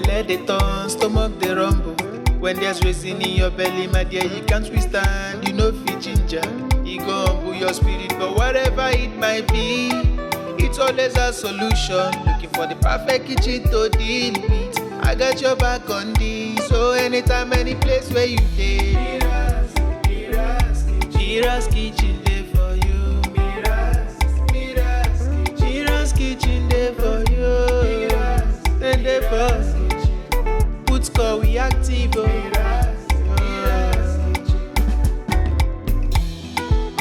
Belle dey turn, stomach dey rumble. When there's reason in your belly, my dear, you can't withstand. You know fit ginger, it go humble your spirit. But whatever it might be, it's always a solution. Looking for the perfect kitchen to deal with. I got your back on this. So anytime, any place where you dey, MIRA'S kitchen dey for you. MIRA'S kitchen dey for you. Then dey for put score we active.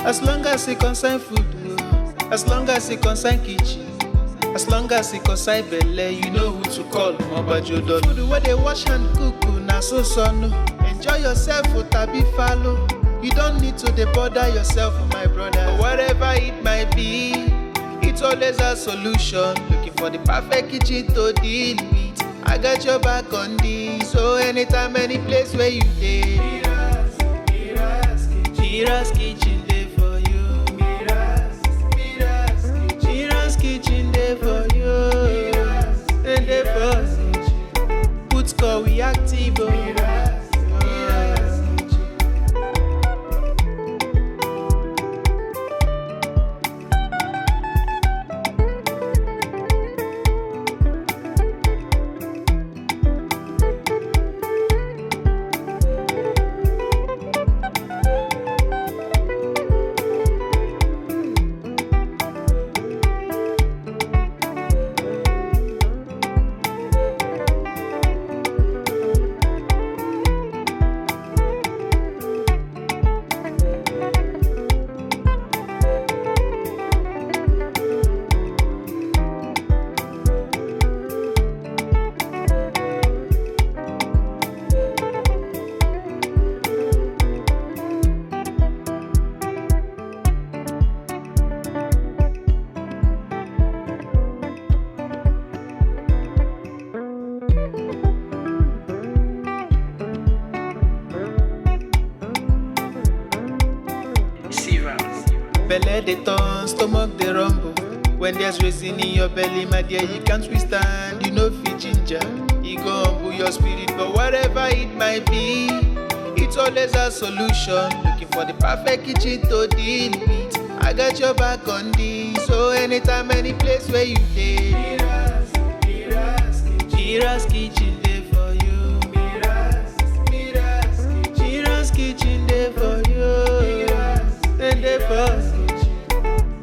As long as it concern food, as long as it concern kitchen, as long as it concern belle, you know who to call. Mobajodo food where they wash and cook, na so no. Enjoy yourself, tabi follow. You don't need to bother yourself, my brother. But whatever it might be, it's always a solution. Looking for the perfect kitchen to deal with. I got your back on this. So anytime, any place where you dey, MIRA'S kitchen dey for you. MIRA'S kitchen dey for you. And dey for put score we active. Belle dey turn, stomach dey rumble. When there's reason in your belly, my dear, you can't withstand. You know fit ginger, it go humble your spirit. But whatever it might be, it's always a solution. Looking for the perfect kitchen to deal with. I got your back on this. So anytime, any place where you dey, MIRA'S kitchen dey for you. MIRA'S kitchen dey for you. And dey for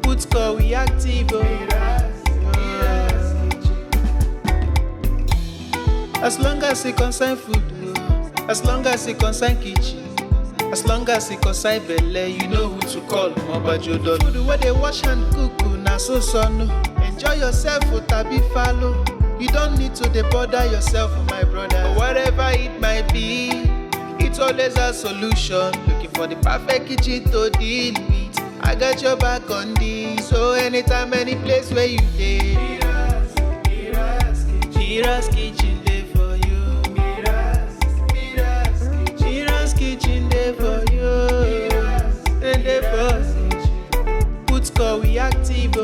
put score we active. As long as it concern food, as long as it concern kitchen, as long as it concern belle, you know who to call. Mobajodo food where they wash and cook, na so no. Enjoy yourself, tabi follow. You don't need to bother yourself, my brother. But whatever it might be, it's always a solution. Looking for the perfect kitchen to deal with. I got your back on this. So anytime, any place where you dey, MIRA'S kitchen dey for you. MIRA'S kitchen dey for you. And dey for put score we active.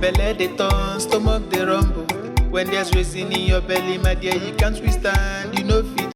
Belle dey turn, stomach dey rumble. When there's reason in your belly, my dear, you can't withstand. You know fit